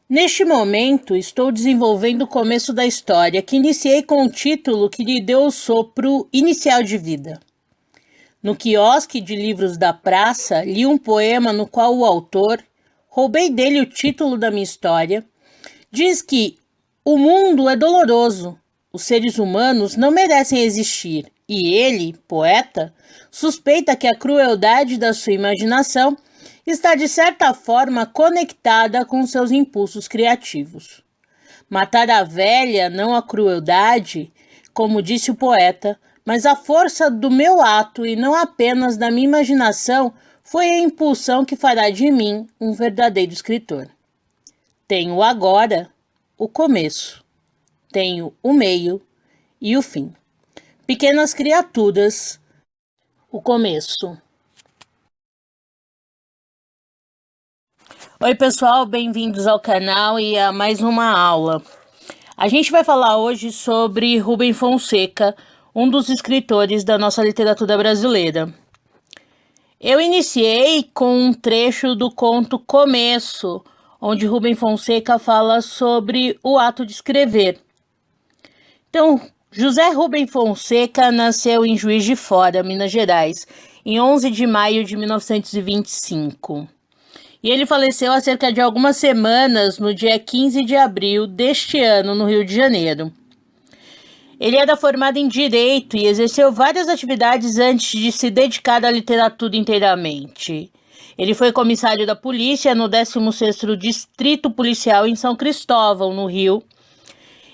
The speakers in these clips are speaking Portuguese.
Neste momento, estou desenvolvendo o começo da história, que iniciei com o título que lhe deu o sopro inicial de vida. No quiosque de livros da praça, li um poema no qual o autor, roubei dele o título da minha história, diz que o mundo é doloroso, os seres humanos não merecem existir, e ele, poeta, suspeita que a crueldade da sua imaginação está de certa forma conectada com seus impulsos criativos. Matar a velha, não a crueldade, como disse o poeta, mas a força do meu ato e não apenas da minha imaginação foi a impulsão que fará de mim um verdadeiro escritor. Tenho agora o começo, tenho o meio e o fim. Pequenas criaturas, o começo. Oi, pessoal, bem-vindos ao canal e a mais uma aula. A gente vai falar hoje sobre Rubem Fonseca, um dos escritores da nossa literatura brasileira. Eu iniciei com um trecho do conto Começo, onde Rubem Fonseca fala sobre o ato de escrever. Então, José Rubem Fonseca nasceu em Juiz de Fora, Minas Gerais, em 11 de maio de 1925. E ele faleceu há cerca de algumas semanas, no dia 15 de abril deste ano, no Rio de Janeiro. Ele era formado em Direito e exerceu várias atividades antes de se dedicar à literatura inteiramente. Ele foi comissário da polícia no 16º Distrito Policial em São Cristóvão, no Rio.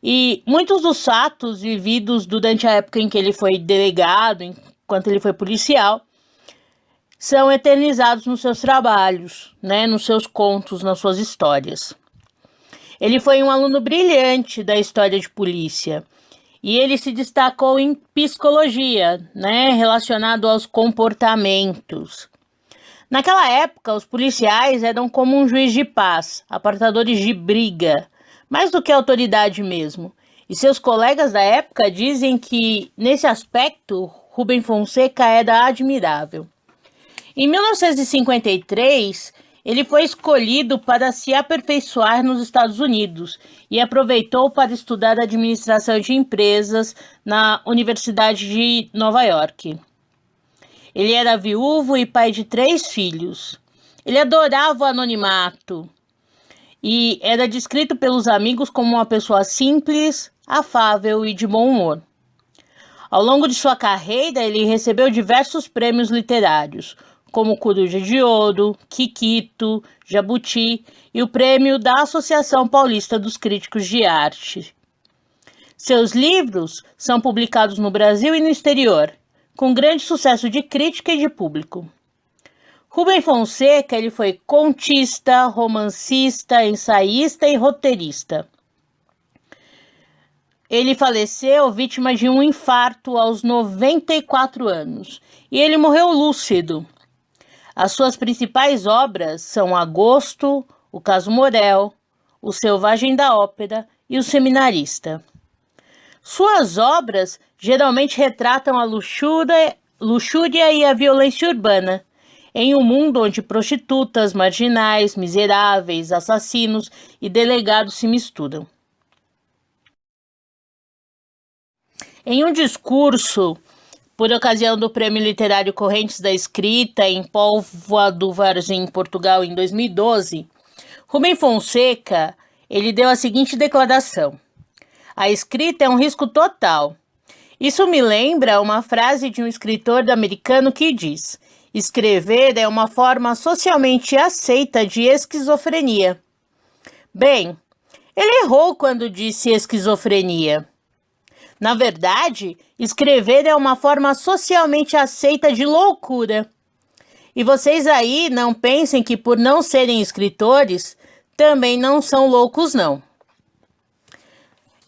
E muitos dos fatos vividos durante a época em que ele foi delegado, enquanto ele foi policial, são eternizados nos seus trabalhos, nos seus contos, nas suas histórias. Ele foi um aluno brilhante da história de polícia e ele se destacou em psicologia, relacionado aos comportamentos. Naquela época, os policiais eram como um juiz de paz, apartadores de briga, mais do que autoridade mesmo. E seus colegas da época dizem que, nesse aspecto, Rubem Fonseca era admirável. Em 1953, ele foi escolhido para se aperfeiçoar nos Estados Unidos e aproveitou para estudar administração de empresas na Universidade de Nova York. Ele era viúvo e pai de 3 filhos. Ele adorava o anonimato e era descrito pelos amigos como uma pessoa simples, afável e de bom humor. Ao longo de sua carreira, ele recebeu diversos prêmios literários, como Coruja de Ouro, Kikito, Jabuti e o prêmio da Associação Paulista dos Críticos de Arte. Seus livros são publicados no Brasil e no exterior, com grande sucesso de crítica e de público. Rubem Fonseca ele foi contista, romancista, ensaísta e roteirista. Ele faleceu vítima de um infarto aos 94 anos e ele morreu lúcido. As suas principais obras são Agosto, O Caso Morel, O Selvagem da Ópera e O Seminarista. Suas obras geralmente retratam a luxúria e a violência urbana, em um mundo onde prostitutas, marginais, miseráveis, assassinos e delegados se misturam. Em um discurso, por ocasião do Prêmio Literário Correntes da Escrita em Póvoa do Varzim, Portugal, em 2012, Rubem Fonseca ele deu a seguinte declaração: a escrita é um risco total. Isso me lembra uma frase de um escritor americano que diz: escrever é uma forma socialmente aceita de esquizofrenia. Bem, ele errou quando disse esquizofrenia. Na verdade, escrever é uma forma socialmente aceita de loucura. E vocês aí não pensem que por não serem escritores, também não são loucos, não.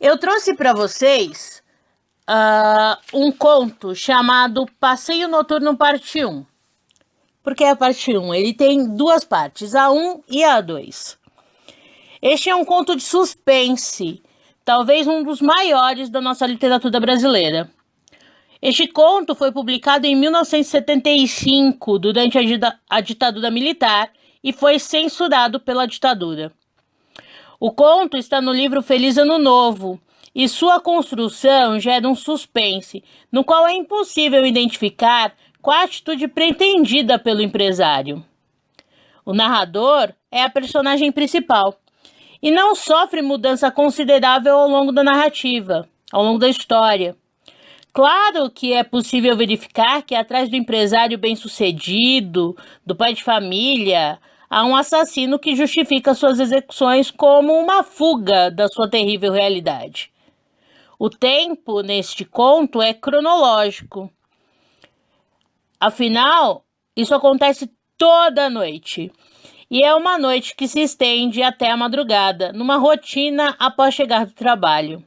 Eu trouxe para vocês um conto chamado Passeio Noturno Parte 1. Por que a parte 1? Ele tem 2 partes, a 1 e a 2. Este é um conto de suspense, talvez um dos maiores da nossa literatura brasileira. Este conto foi publicado em 1975, durante a ditadura militar, e foi censurado pela ditadura. O conto está no livro Feliz Ano Novo, e sua construção gera um suspense, no qual é impossível identificar qual a atitude pretendida pelo empresário. O narrador é a personagem principal e não sofre mudança considerável ao longo da narrativa, ao longo da história. Claro que é possível verificar que atrás do empresário bem-sucedido, do pai de família, há um assassino que justifica suas execuções como uma fuga da sua terrível realidade. O tempo neste conto é cronológico. Afinal, isso acontece toda noite. E é uma noite que se estende até a madrugada, numa rotina após chegar do trabalho.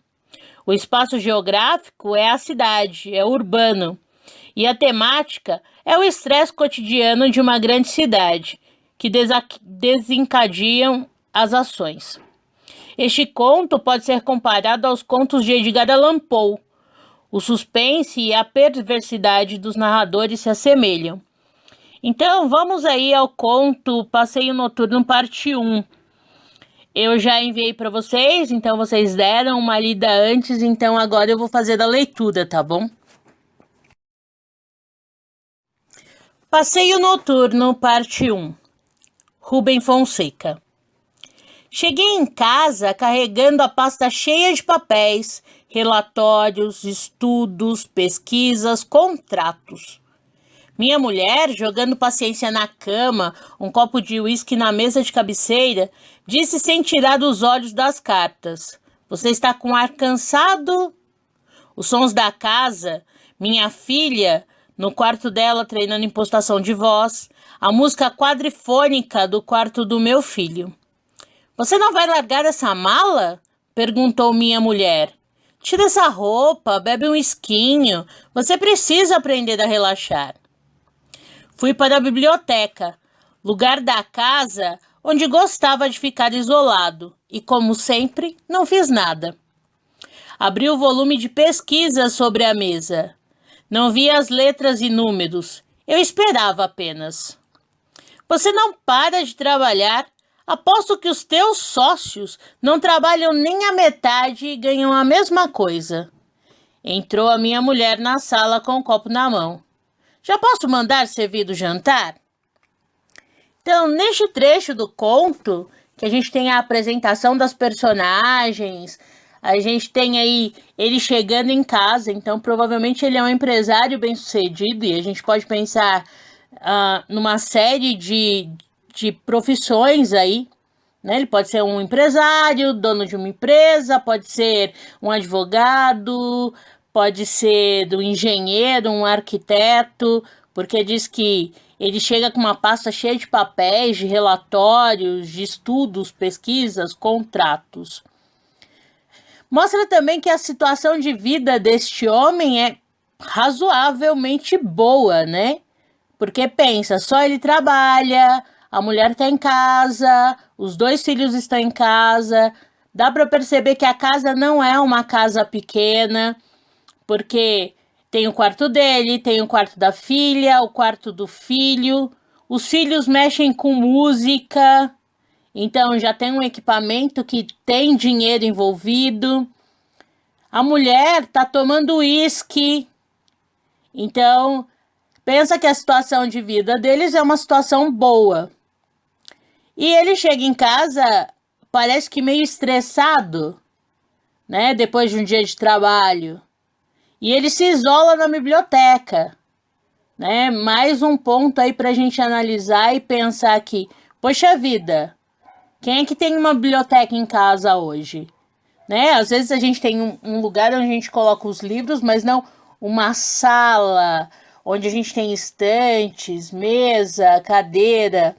O espaço geográfico é a cidade, é urbano. E a temática é o estresse cotidiano de uma grande cidade, que desencadeiam as ações. Este conto pode ser comparado aos contos de Edgar Allan Poe. O suspense e a perversidade dos narradores se assemelham. Então, vamos aí ao conto Passeio Noturno, parte 1. Eu já enviei para vocês, então vocês deram uma lida antes, então agora eu vou fazer a leitura, tá bom? Passeio Noturno, parte 1. Rubem Fonseca. Cheguei em casa carregando a pasta cheia de papéis, relatórios, estudos, pesquisas, contratos. Minha mulher, jogando paciência na cama, um copo de uísque na mesa de cabeceira, disse sem tirar os olhos das cartas: "Você está com ar cansado?" Os sons da casa, minha filha, no quarto dela treinando impostação de voz, a música quadrifônica do quarto do meu filho. "Você não vai largar essa mala?" perguntou minha mulher. "Tira essa roupa, bebe um esquinho. Você precisa aprender a relaxar." Fui para a biblioteca, lugar da casa onde gostava de ficar isolado, e, como sempre, não fiz nada. Abri o volume de pesquisa sobre a mesa. Não vi as letras e números. Eu esperava apenas. "Você não para de trabalhar. Aposto que os teus sócios não trabalham nem a metade e ganham a mesma coisa." Entrou a minha mulher na sala com um copo na mão. "Já posso mandar servir do jantar?" Então, neste trecho do conto, que a gente tem a apresentação das personagens, a gente tem aí ele chegando em casa, então provavelmente ele é um empresário bem-sucedido, e a gente pode pensar numa série de profissões aí, né? Ele pode ser um empresário, dono de uma empresa, pode ser um advogado, pode ser um engenheiro, um arquiteto, porque diz que ele chega com uma pasta cheia de papéis, de relatórios, de estudos, pesquisas, contratos. Mostra também que a situação de vida deste homem é razoavelmente boa, né? Porque pensa, só ele trabalha, a mulher está em casa, os 2 filhos estão em casa. Dá para perceber que a casa não é uma casa pequena, porque tem o quarto dele, tem o quarto da filha, o quarto do filho. Os filhos mexem com música, então já tem um equipamento que tem dinheiro envolvido. A mulher está tomando uísque, então pensa que a situação de vida deles é uma situação boa. E ele chega em casa, parece que meio estressado, né? Depois de um dia de trabalho. E ele se isola na biblioteca, né? Mais um ponto aí para a gente analisar e pensar aqui. Poxa vida, quem é que tem uma biblioteca em casa hoje? Né? Às vezes a gente tem um lugar onde a gente coloca os livros, mas não uma sala onde a gente tem estantes, mesa, cadeira,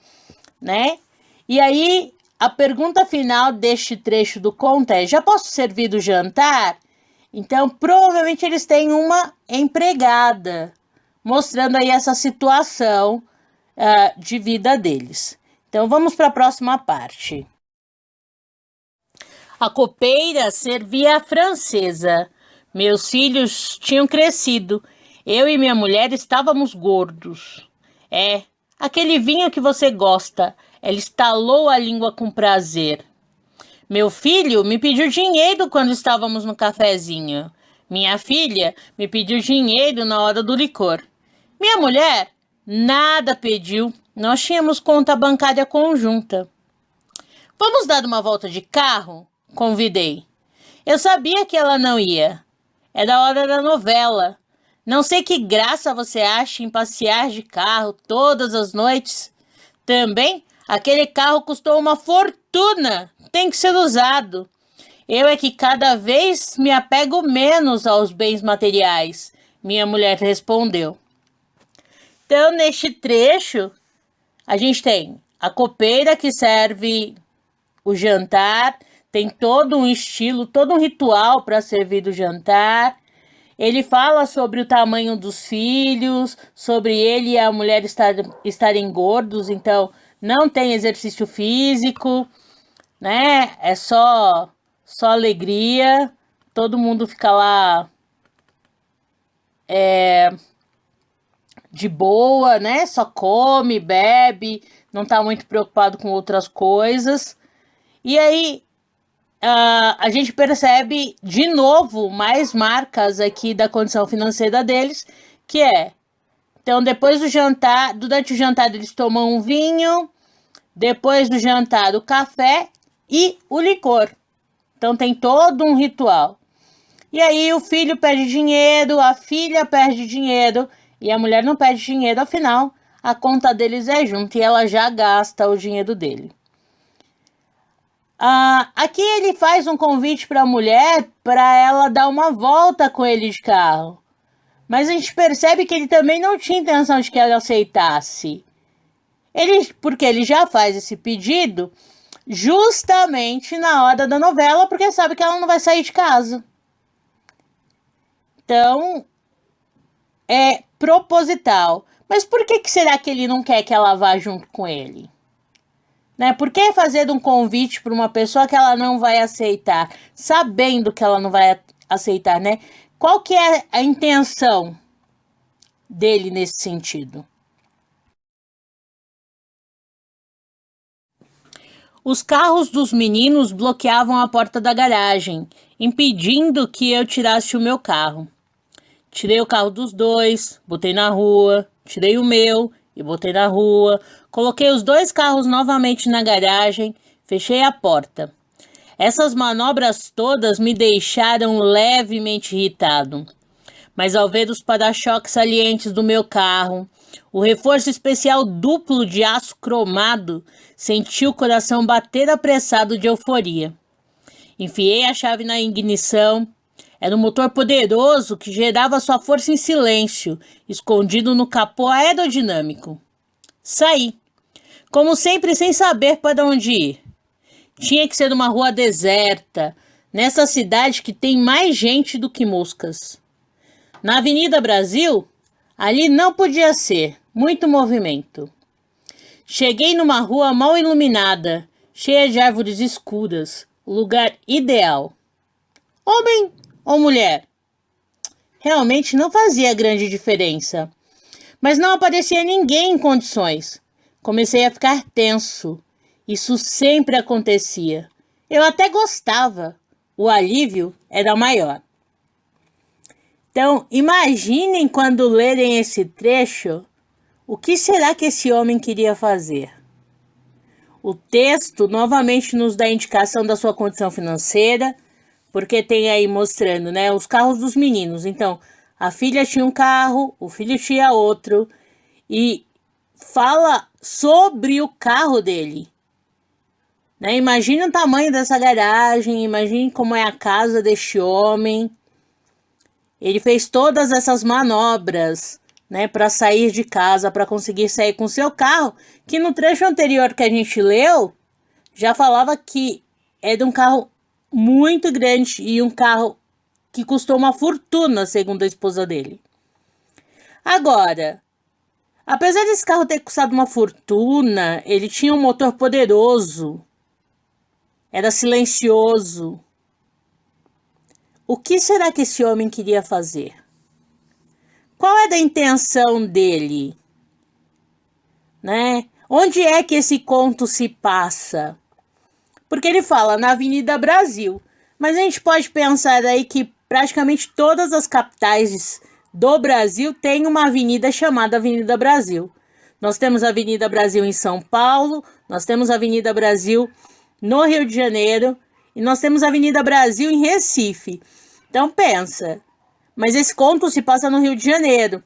né? E aí, a pergunta final deste trecho do conto é: já posso servir do jantar? Então, provavelmente eles têm uma empregada, mostrando aí essa situação de vida deles. Então, vamos para a próxima parte. A copeira servia a francesa. Meus filhos tinham crescido. Eu e minha mulher estávamos gordos. "É, aquele vinho que você gosta." Ela estalou a língua com prazer. Meu filho me pediu dinheiro quando estávamos no cafezinho. Minha filha me pediu dinheiro na hora do licor. Minha mulher nada pediu. Nós tínhamos conta bancária conjunta. Vamos dar uma volta de carro? Convidei. Eu sabia que ela não ia. Era a hora da novela. Não sei que graça você acha em passear de carro todas as noites. Também, aquele carro custou uma fortuna. Tem que ser usado. Eu é que cada vez me apego menos aos bens materiais, minha mulher respondeu. Então, neste trecho, a gente tem a copeira que serve o jantar, tem todo um estilo, todo um ritual para servir o jantar. Ele fala sobre o tamanho dos filhos, sobre ele e a mulher estarem gordos, então não tem exercício físico, né? É só alegria, todo mundo fica lá de boa, né? Só come, bebe, não tá muito preocupado com outras coisas. E aí a gente percebe de novo mais marcas aqui da condição financeira deles, que é, então depois do jantar, durante o jantar eles tomam um vinho, depois do jantar o café e o licor. Então tem todo um ritual. E aí o filho perde dinheiro, a filha perde dinheiro e a mulher não perde dinheiro, afinal a conta deles é junto e ela já gasta o dinheiro dele. Aqui ele faz um convite para a mulher para ela dar uma volta com ele de carro. Mas a gente percebe que ele também não tinha intenção de que ela aceitasse. Porque ele já faz esse pedido justamente na hora da novela, porque sabe que ela não vai sair de casa. Então, é proposital. Mas por que será que ele não quer que ela vá junto com ele? Né? Por que fazer um convite para uma pessoa que ela não vai aceitar, sabendo que ela não vai aceitar, né? Qual que é a intenção dele nesse sentido? Os carros dos meninos bloqueavam a porta da garagem, impedindo que eu tirasse o meu carro. Tirei o carro dos dois, botei na rua, tirei o meu e botei na rua, coloquei os dois carros novamente na garagem, fechei a porta. Essas manobras todas me deixaram levemente irritado. Mas ao ver os para-choques salientes do meu carro, o reforço especial duplo de aço cromado, senti o coração bater apressado de euforia. Enfiei a chave na ignição. Era um motor poderoso que gerava sua força em silêncio, escondido no capô aerodinâmico. Saí, como sempre sem saber para onde ir. Tinha que ser uma rua deserta, nessa cidade que tem mais gente do que moscas. Na Avenida Brasil, ali não podia ser, muito movimento. Cheguei numa rua mal iluminada, cheia de árvores escuras, o lugar ideal. Homem ou mulher? Realmente não fazia grande diferença. Mas não aparecia ninguém em condições. Comecei a ficar tenso. Isso sempre acontecia. Eu até gostava. O alívio era maior. Então, imaginem quando lerem esse trecho, o que será que esse homem queria fazer? O texto novamente nos dá indicação da sua condição financeira, porque tem aí mostrando, né, os carros dos meninos. Então, a filha tinha um carro, o filho tinha outro, e fala sobre o carro dele. Né? Imagine o tamanho dessa garagem, imagine como é a casa deste homem. Ele fez todas essas manobras, né, para sair de casa, para conseguir sair com seu carro, que no trecho anterior que a gente leu, já falava que era um carro muito grande e um carro que custou uma fortuna, segundo a esposa dele. Agora, apesar desse carro ter custado uma fortuna, ele tinha um motor poderoso, era silencioso. O que será que esse homem queria fazer? Qual é a intenção dele? Né? Onde é que esse conto se passa? porque ele fala na Avenida Brasil. Mas a gente pode pensar aí que praticamente todas as capitais do Brasil têm uma avenida chamada Avenida Brasil. Nós temos a Avenida Brasil em São Paulo, nós temos a Avenida Brasil no Rio de Janeiro e nós temos a Avenida Brasil em Recife. Então pensa, mas esse conto se passa no Rio de Janeiro.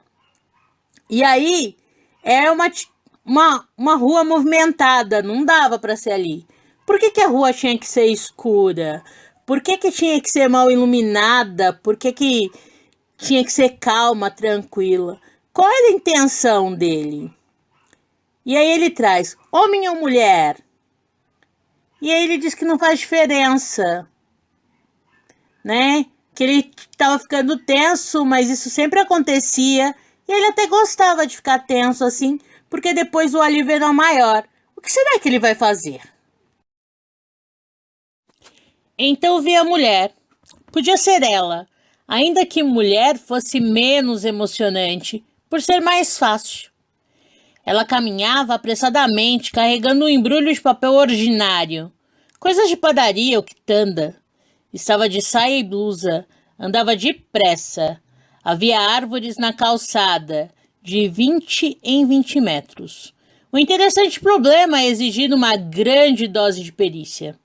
E aí é uma rua movimentada, não dava para ser ali. Por que a rua tinha que ser escura? Por que tinha que ser mal iluminada? Por que tinha que ser calma, tranquila? Qual era a intenção dele? E aí ele traz homem ou mulher? E aí ele diz que não faz diferença, né? Que ele estava ficando tenso, mas isso sempre acontecia. E ele até gostava de ficar tenso assim, porque depois o alívio era maior. O que será que ele vai fazer? Então vi a mulher. Podia ser ela, ainda que mulher fosse menos emocionante, por ser mais fácil. Ela caminhava apressadamente, carregando um embrulho de papel ordinário. Coisas de padaria ou quitanda. Estava de saia e blusa, andava depressa. Havia árvores na calçada, de 20 em 20 metros. O interessante problema é exigir uma grande dose de perícia.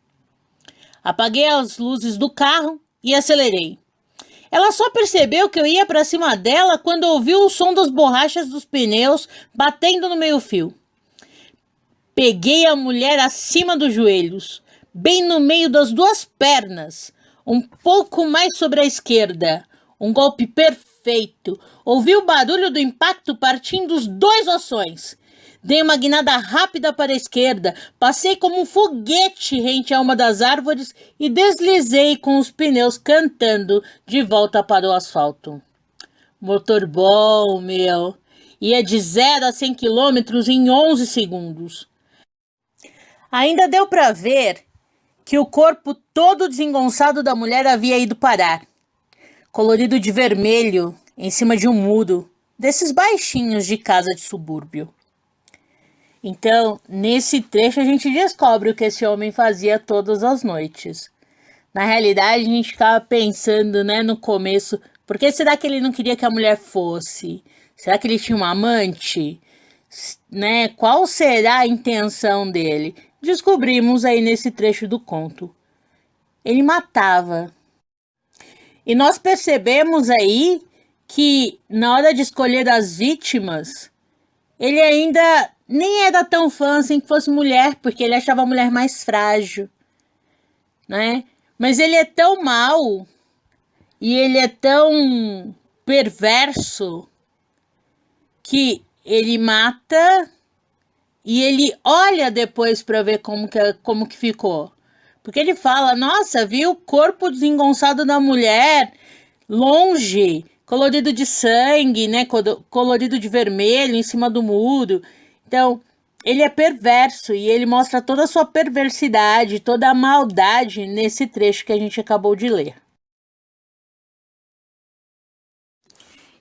Apaguei as luzes do carro e acelerei. Ela só percebeu que eu ia para cima dela quando ouviu o som das borrachas dos pneus batendo no meio-fio. Peguei a mulher acima dos joelhos, bem no meio das duas pernas, um pouco mais sobre a esquerda. Um golpe perfeito. Ouvi o barulho do impacto partindo dos dois ossões. Dei uma guinada rápida para a esquerda, passei como um foguete rente a uma das árvores e deslizei com os pneus cantando de volta para o asfalto. Motor bom, meu. Ia de 0 a 100 km em 11 segundos. Ainda deu para ver que o corpo todo desengonçado da mulher havia ido parar, colorido de vermelho, em cima de um muro, desses baixinhos de casa de subúrbio. Então, nesse trecho a gente descobre o que esse homem fazia todas as noites. Na realidade, a gente ficava pensando, né, no começo, por que será que ele não queria que a mulher fosse? Será que ele tinha uma amante? Né? Qual será a intenção dele? Descobrimos aí nesse trecho do conto. Ele matava. E nós percebemos aí que na hora de escolher as vítimas, ele ainda nem era tão fã assim que fosse mulher, porque ele achava a mulher mais frágil, né? Mas ele é tão mau e ele é tão perverso que ele mata e ele olha depois para ver como que ficou. Porque ele fala, nossa, vi o corpo desengonçado da mulher longe, colorido de sangue, né? Colorido de vermelho em cima do muro. Então, ele é perverso e ele mostra toda a sua perversidade, toda a maldade nesse trecho que a gente acabou de ler.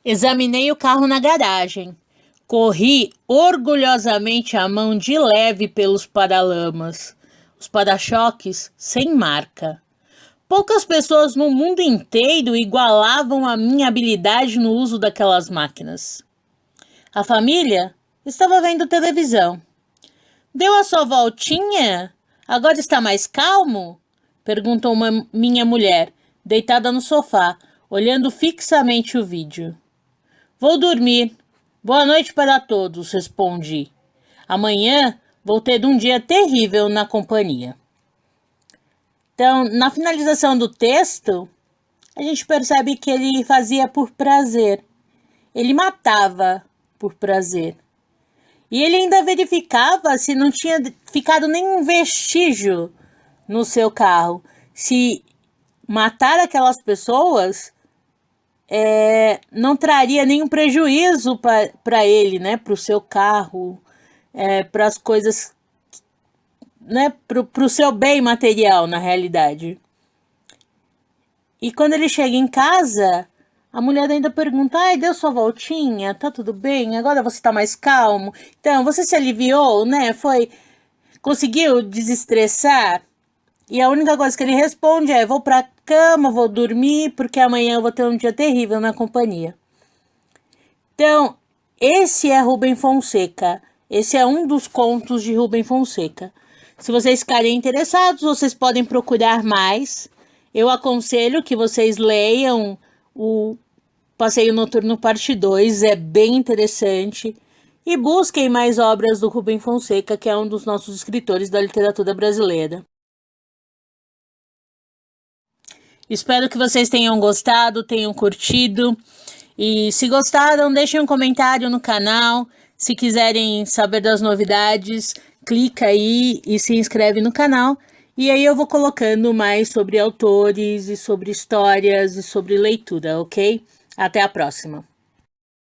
Examinei o carro na garagem. Corri orgulhosamente a mão de leve pelos paralamas. Os para-choques sem marca. Poucas pessoas no mundo inteiro igualavam a minha habilidade no uso daquelas máquinas. A família estava vendo televisão. Deu a sua voltinha? Agora está mais calmo? Perguntou minha mulher, deitada no sofá, olhando fixamente o vídeo. Vou dormir. Boa noite para todos, respondi. Amanhã vou ter um dia terrível na companhia. Então, na finalização do texto, a gente percebe que ele fazia por prazer. Ele matava por prazer. E ele ainda verificava se não tinha ficado nenhum vestígio no seu carro. Se matar aquelas pessoas não traria nenhum prejuízo para ele, né? Para o seu carro, para as coisas, né? Para o seu bem material, na realidade. E quando ele chega em casa, a mulher ainda pergunta, ai, deu sua voltinha? Tá tudo bem? Agora você tá mais calmo? Então, você se aliviou, né? Conseguiu desestressar? E a única coisa que ele responde é: vou pra cama, vou dormir, porque amanhã eu vou ter um dia terrível na companhia. Então, esse é Rubem Fonseca. Esse é um dos contos de Rubem Fonseca. Se vocês ficarem interessados, vocês podem procurar mais. Eu aconselho que vocês leiam o Passeio Noturno Parte 2, é bem interessante. E busquem mais obras do Rubem Fonseca, que é um dos nossos escritores da literatura brasileira. Espero que vocês tenham gostado, tenham curtido. E se gostaram, deixem um comentário no canal. Se quiserem saber das novidades, clica aí e se inscreve no canal. E aí eu vou colocando mais sobre autores e sobre histórias e sobre leitura, ok? Até a próxima!